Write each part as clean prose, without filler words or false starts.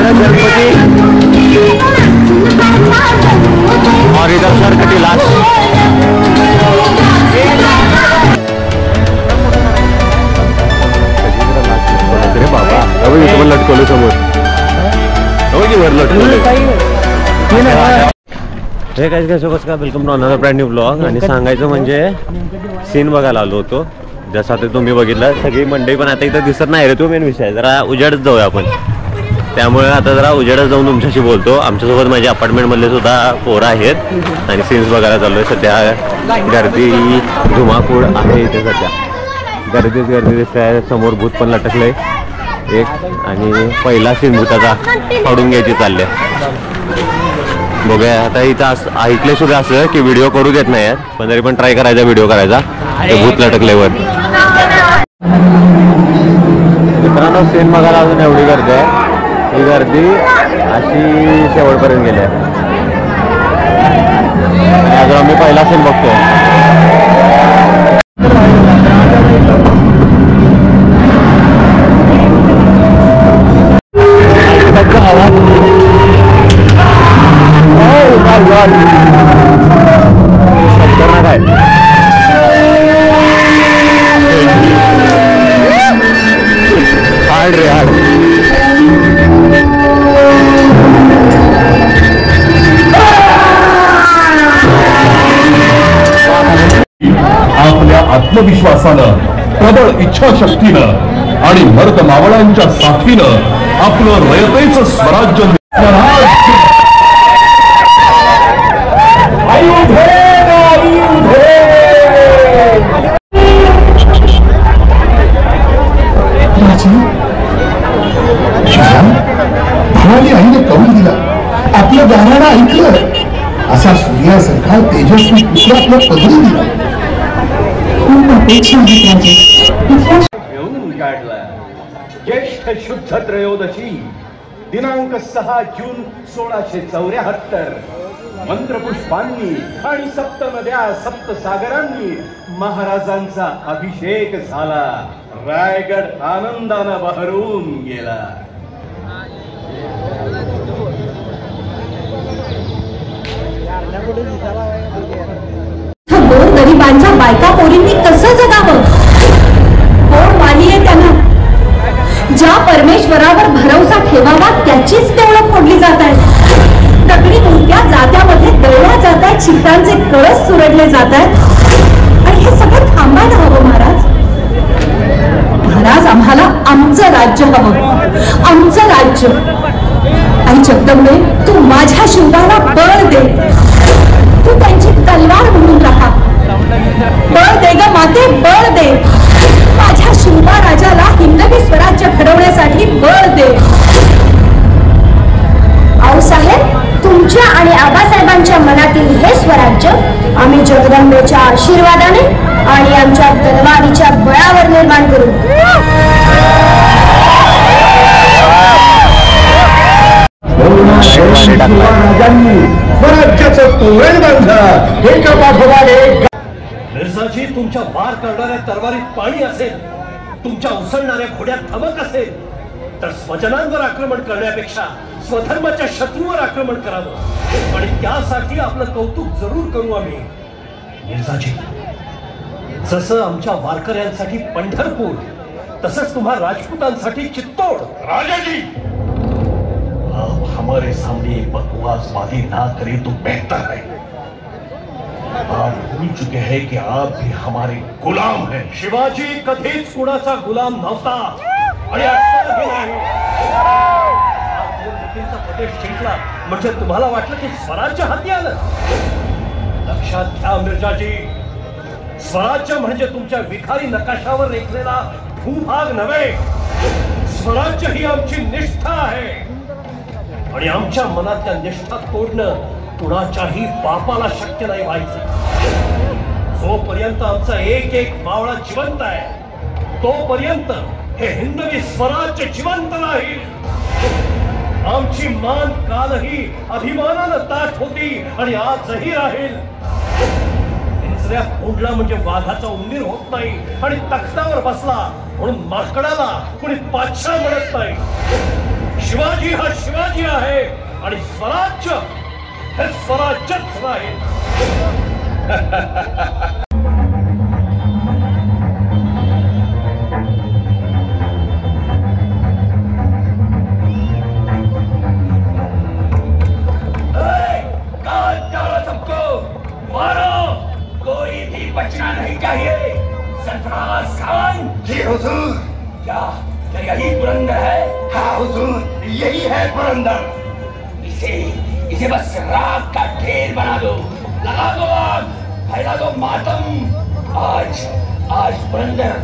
गणपति और इधर सरकटी लाश। अरे बाबा अभी इथं लटकवलं समोर वर लटकवलं। हे काय काय सोबत का welcome to another brand new blog. आणि सांगायचं म्हणजे सीन बघायला आलो होतो, जसं आता तुम्ही बघितलं सगळी मंडई पण आता इथं दिसत नाही रे, तो मेन विषय जरा उजेडच जाऊया आपण, त्यामुळे आता जरा उजेडच जाऊन तुमच्याशी बोलतो। आमच्यासोबत माझ्या अपार्टमेंटमधले सुद्धा पोरं आहेत आणि सीन्स बघायला चालू आहे। सध्या गर्दी धुमाकूळ आहे इथे, सध्या गर्दीच गर्दी दिसते आहे। समोर भूत पण लटकलंय एक, आणि पहिला सीन भूताचा काढून घ्यायची चालले। बघूया आता इथं ऐकले सुद्धा असं की व्हिडिओ करू देत नाही, पण तरी पण ट्राय करायचा व्हिडिओ करायचा। ते भूत लटकल्यावर मित्रांनो सीन बघायला अजून एवढी गर्दी आहे, ही गर्दी अशी शेवटपर्यंत गेली आहे। आणि अजून आम्ही पहिला सीन बघतोय। हार्ड रे हार्ड। आपल्या आत्मविश्वासानं, प्रबळ इच्छाशक्तीनं आणि मर्द मावळांच्या साथीनं आपलं रयतेचं स्वराज्य भावानी आईने कौल दिला, आपलं गाण्याला ऐकलं, असा सूर्यासारखा तेजस्वी पुत्र आपल्या पदरी दिला। घेऊन काढला ज्येष्ठ शुद्ध त्रयोदशी दिनांक 6 जून 1674 मंत्रपुष्पांनी आणि सप्त नद्या सप्त सागरांनी महाराजांचा अभिषेक झाला। रायगड आनंदानं बहरून गेला। दोन गरिबांच्या बायका पोरींनी कसं जगावं? कोण वाली आहे त्यांना? ज्या परमेश्वरावर भरवसा ठेवावा त्याचीच देवळं फोडली जात आहेत। दगडी मूर्त्या जात्यामध्ये दळल्या जात आहेत, शिखांचे कळस सुरडले जात आहेत। आणि हे सगळं थांबायला हवं महाराज। महाराज आम्हाला आमचं राज्य हवं, आमचं राज्य। आणि जगदंबे तू माझ्या शिवबाला बळ दे, तू त्यांची तलवार म्हणून राहा। बळ दे ग माते, बळ दे। माझ्या शिवबा राजाला हिंदवी स्वराज्य घडवण्यासाठी बळ दे। आऊसाहेब, तुमच्या आणि आबासाहेबांच्या मनातील हे स्वराज्य आम्ही जगदंबेच्या आशीर्वादाने आणि आमच्या तलवारीच्या बळावर निर्माण करू। स्वराज्याचं तोरण बांधलं एका पाठोपाठ एक। मिर्झाजी, तुमच्या वार करणाऱ्या तलवारीत पाणी असेल, तुमच्या उसळणाऱ्या घोड्यात धमक असेल, तर स्वजनांवर आक्रमण करण्यापेक्षा स्वधर्माच्या शत्रूवर आक्रमण करावं। आणि त्यासाठी आपलं कौतुक जरूर करू आम्ही। मिर्झाजी, जसं आमच्या वारकऱ्यांसाठी पंढरपूर, तसंच तुम्हा राजपूतांसाठी चित्तोड। राजाजी, आप हमारे सामने बकवासबाजी ना करे तो बेहतर है। आप भूल चुके हैं कि आप भी हमारे गुलाम हैं। शिवाजी कधीच कुणाचा गुलाम नव्हता आणि असणारही नाही। प्रदेश जिंकला म्हणजे तुम्हाला वाटलं की स्वराज्य हाती आलं? लक्षात घ्या मिर्झाजी, स्वराज्य म्हणजे तुमच्या विखारी नकाशावर रेखलेला भूभाग नव्हे। स्वराज्य ही आमची निष्ठा आहे आणि आमच्या मनातल्या निष्ठा तोडणं कुणाच्याही बापाला शक्य नाही व्हायचं। जोपर्यंत आमचा एक एक मावळा जिवंत आहे तोपर्यंत हे हिंदवी स्वराज्य जिवंत नाही। आमची मान कालही अभिमानानं ताठ होती आणि आजही राहील। पिंजऱ्यात फोडला म्हणजे वाघाचा उंदीर होत नाही आणि तख्तावर बसला म्हणून माकडाला कोणी पातशाह म्हणत नाही। शिवाजी हा शिवाजी आहे आणि स्वराज्य हे स्वराज्यच राहील. कोई भी बचना नहीं चाहिए. सरफराज खान. जी हुजूर. क्या यही पुरंदर है? हाँ हुजूर, यही है पुरंदर. इसे बस राख का ढेर बना दो. लगा दो आग, फैला दो मातम. आज पुरंदर,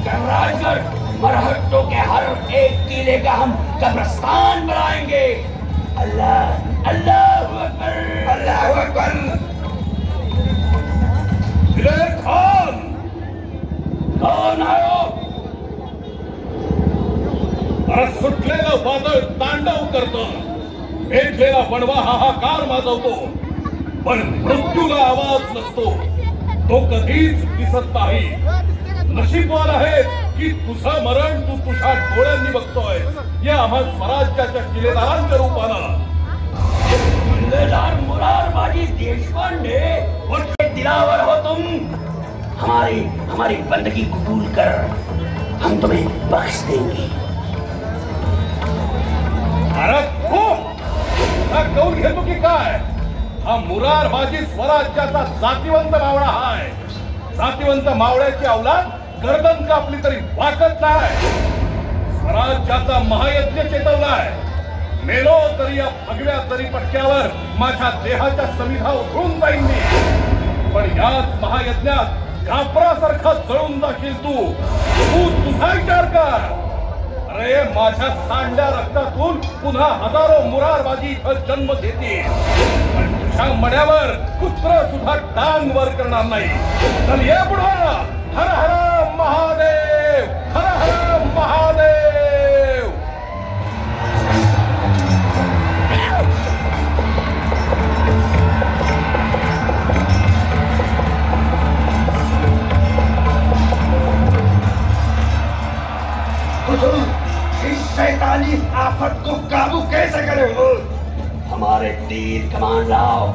गणराजगढ़, मरहट्टों के हर एक किले का हम कब्रिस्तान बनाएंगे. अल्लाह अल्लाह अकबर, अल्लाह अकबर. खान कौन आयो? अरे सुटलेलं वादळ तांडव करतं, भेटलेला वणवा हाहाकार माजवतो, पण मृत्यूला आवाज नसतो. तो कधीच दिसत नाही. नशीबवान आहे की तुझं मरण तू तुझ्या डोळ्यांनी बघतोय. या आम्हा स्वराज्याच्या किल्लेदारांच्या रूपानं. किल्लेदार मुरारबाजी देशपांडे, उनके दिलावर हो तुम. हमारी बंदगी कबूल कर, हम तुम्हें बख्श देंगे. अरे कौन घेतो की काय? हा मुरारबाजी स्वराज्याचा जातीवंत मावळा हाय. जातीवंत मावळ्याची अवलाद गर्दन कापली तरी वाकत नाही. स्वराज्याचा महायज्ञ चेतवलाय. मेलो तरी या भगव्या तरी पटक्यावर माझ्या देहाच्या समिधा उतरून जाईन मी. पण याच महायज्ञात कापरासारखा जळून जाशील तू. तुझा विचार कर. अरे माझ्या सांडल्या रक्तातून पुन्हा हजारो मुरारबाजी इथं जन्म घेतील. पण तुझ्या मड्यावर कुत्र सुद्धा टांग वर करणार नाही. चल ये बुडवा. हर हर महादेव, हर हर महादेव. इस शैतानी आफत को काबू कैसे करें? हमारे तीर कमान लाओ.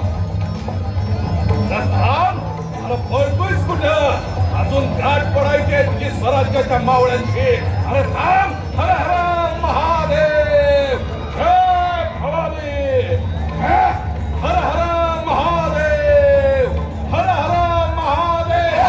अरे पळतोयस कुठं? अजून गाठ पडायचे तुझी स्वराज्याच्या मावळ्यांची. अरे थांब. हर हर महादेव, जय भवानी. हर हर महादेव, हर हर महादेव.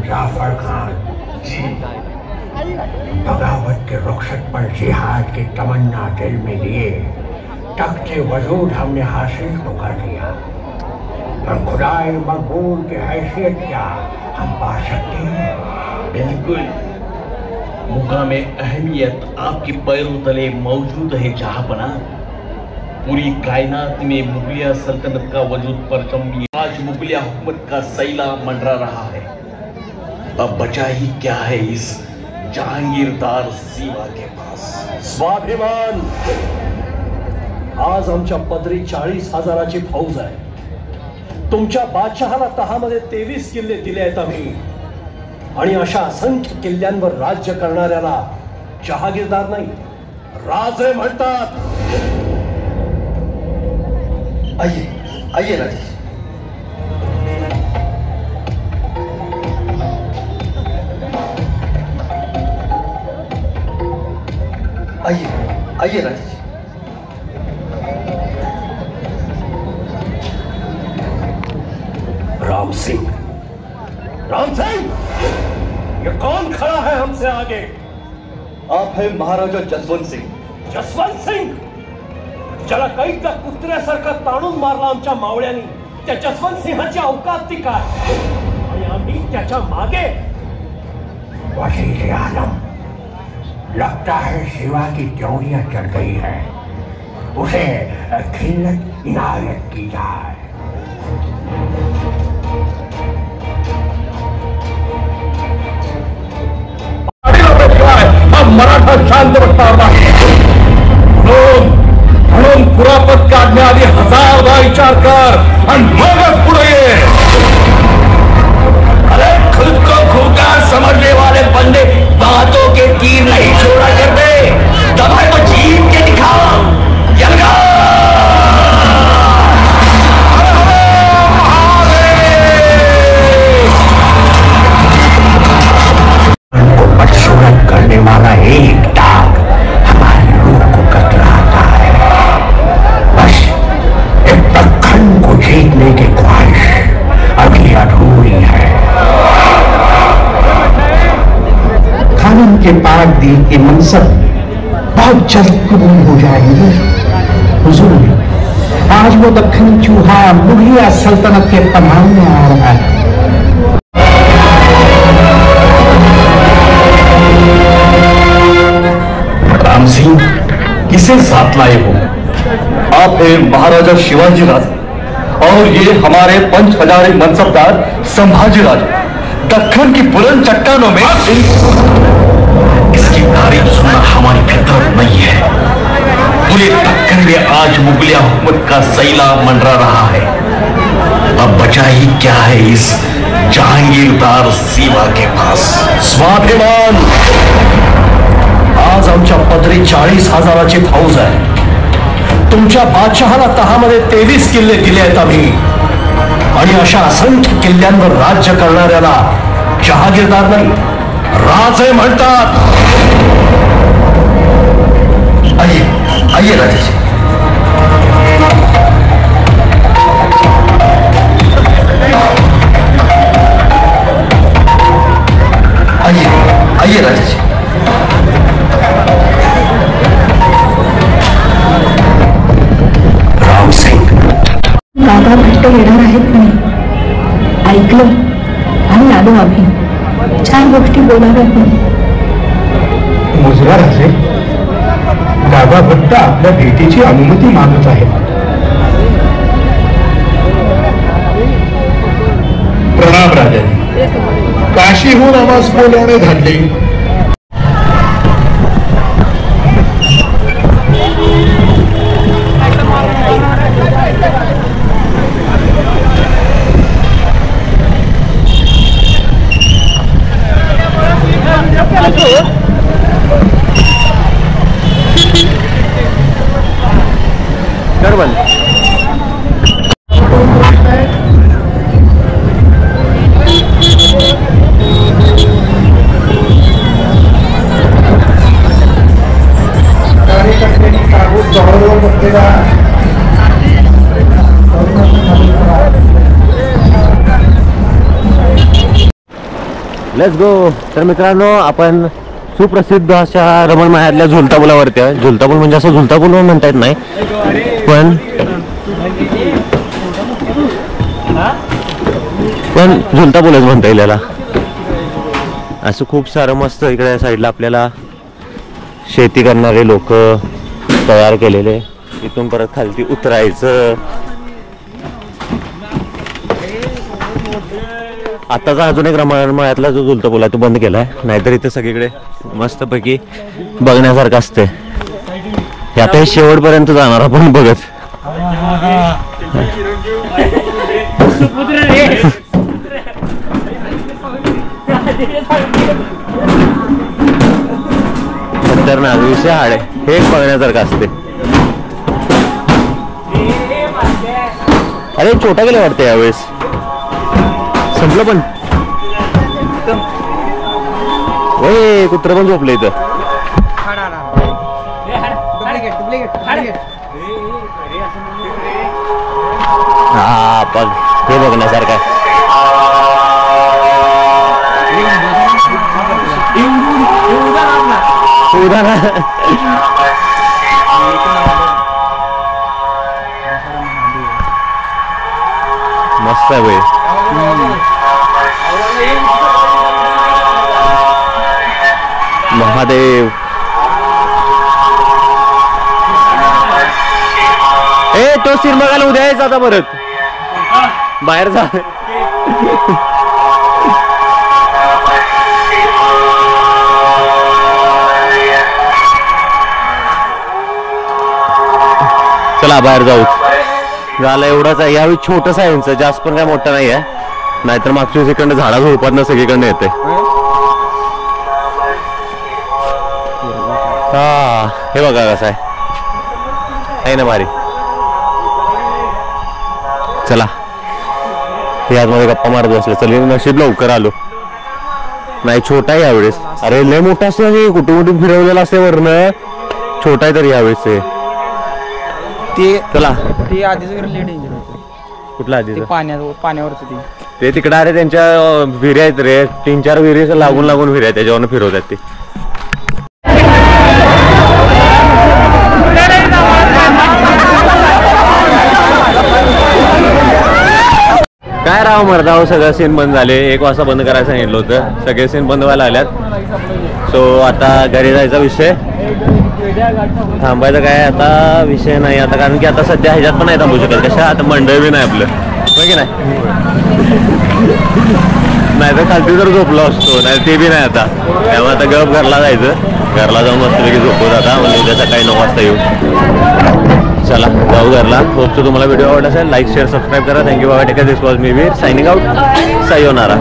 जाफर खान जी, बगावत के रुखसत पर जिहाद की तमन्ना दिल में लिए तख्ते वजूद हमने हासिल तो कर लिया, पर खुदाए मकबूल की हैसियत क्या हम पा सकते हैं? बिल्कुल. मुकाम अहमियत आपके पैरों तले मौजूद है जहांपना. पूरी कायनात में मुगलिया सल्तनत का वजूद परचम लिए आज मुगलिया हुकूमत का सैला मंडरा रहा है. अब बचा ही क्या है इस जहांगीरदार सीमा के पास? स्वाभिमान. आज आमच्या पदरी 40,000ची फौज आहे. तुमच्या बादशहाला तहामध्ये 23 किल्ले दिले आहेत आम्ही. आणि अशा असंख्य किल्ल्यांवर राज्य करणाऱ्याला जहागीरदार नाही, राजे म्हणतात. आइए आइए राजेश. आइए आइए राजेश. राम सिंह, राम सिंह, ये कौन खड़ा है हमसे आगे? आप है महाराजा जसवंत सिंह. जसवंत सिंग, ज्याला कैद्या कुत्र्यासारखा ताणून मारला आमच्या मावळ्यांनी, त्या जसवंत सिंहाची औकात ती काय? आणि आम्ही त्याच्या मागे वजीर आलम, लगता है शिवा की चौड़ियां चढ़ गई है, उसे खिल्लत इनायत की जाए। मराठा शांत बसणार नाही म्हणून कुरापत काढण्याआधी 1000दा विचार कर आणि मगच पुढे ये। अरे खुद को खुदा समझने वाले बंदे बातों के तीर नहीं छोड़ा करते, दबाए को जीत के दिखाओ। बदसूरत करने वाला एक दाग हमारे रूह को कतराता है। बस एक दक्खन को जीतने की ख्वाहिश अभी अधूरी है। खानम के पाक दिल की मनसब बहुत जल्द कबूल हो जाएगी। हुजूर, आज वो दक्खनी चूहा मुगलिया सल्तनत के पनाह में आ रहा है। राम सिंह, किसे साथ लाए हो? आप हैं महाराजा शिवाजी राज और ये हमारे पंच हजारे मनसबदार संभाजी राजा। दक्खन की बुलंद चट्टानों में इसकी तारीफ सुनना हमारी फितरत नहीं है। पूरे दक्खन में आज मुगलिया हुकूमत का सैलाब मंडरा रहा है। अब बचा ही क्या है इस जहांगीरदार सीमा के पास? स्वाभिमान, आज आमच्या पदरी 40,000ची फौज आहे। तुमच्या बादशहाला तहामध्ये 23 किल्ले दिले आहेत आम्ही, आणि अशा असंख्य किल्ल्यांवर राज्य करणाऱ्याला जहागीरदार नाही, राजे म्हणतात। आइए राजा जी। आइए राजा जी। राम सिंह, दादा भट्ट येणार आहेत म्हणे, ऐकलं आणि आलो आम्ही। 4 गोष्टी बोलाव्यात म्हणे। मुजरा राजे, दादा भट्ट आपल्या भेटीची अनुमती मागत आहेत। प्रणाम राजाजी, काशीहून आम्हास बोलावणे घडले। Let's go. तर मित्रांनो, आपण सुप्रसिद्ध अशा रमण मायातल्या झुलता पुलावरती आहे। झुलता पूल म्हणजे असं झुलता पूल म्हणता येत नाही, पण झुलता पूलच म्हणता येईल याला। असं खूप सारं मस्त इकडे साईडला आपल्याला शेती करणारे लोक तयार केलेले। इथून परत खालती उतरायचं। आताचा अजून एक रमणमाळ्यातला जो झुलता पूल आहे तो बंद केलाय, नाहीतर इथे सगळीकडे मस्तपैकी बघण्यासारखं असते। हे आता हे शेवटपर्यंत जाणार आपण बघत। खतरनाक विषय हाड आहे, हे बघण्यासारखं असते। अरे छोटा गेले वाटते यावेळेस, संपलं पण। ओय कुत्र पण झोपलं इथं। हा बघ, हे बघण्यासारखं आहे। मस्त आहे भाई। महादेव. ए तो सीन बघायला उद्या यायचा आता परत बाहेर जा. चला बाहेर जाऊ. झालं एवढंच आहे यावेळी, छोटंच आहे यांचं, जास्त पण काय मोठं नाही आहे. नाहीतर मागच्या वेळेस इकडनं झाडा झोपात सगळीकडनं येते. हा हे बघा कसं आहे ना भारी. चला हे आतमध्ये गप्पा मारत बसले. चल नशीब लवकर आलो. नाही छोटा आहे यावेळेस. अरे लय मोठा असतो हे, कुठे कुठे फिरवलेला असते वरनं. छोटा आहे तरी यावेळेस ते. चला ते आधीच लेट इंजिन होतं. कुठला आधी पाण्यावरचं ते तिकडे. अरे त्यांच्या विहिरी आहेत रे, 3-4 विहिरी लागून लागून विहिरी आहेत, त्याच्यावरून फिरवतात ते. काय राव मर्दाव, सगळं सीन बंद झाले. 1 वाजता बंद करायला सांगितलं होतं. सगळे सीन बंद व्हायला लागल्यात. सो आता घरी जायचा विषय, थांबायचं काय आता विषय नाही आता. कारण की आता सध्या ह्याच्यात पण नाही थांबू शकत. कशा आता मंडळ बी नाही आपलं, होय की नाही. नाही तर खालती जर झोपलो असतो, नाही ते बी नाही आता. त्यामुळे आता गप घरला जायचं. घरला जाऊन मस्तपैकी झोपत आता, म्हणजे उद्या सकाळी 9 वाजता येऊ. चला जाऊ घरला. होप तुम्हाला व्हिडिओ आवडला असेल. लाईक शेअर सबस्क्राईब करा. थँक्यू बाबा. Take care. This was me Veer signing out. Sayonara.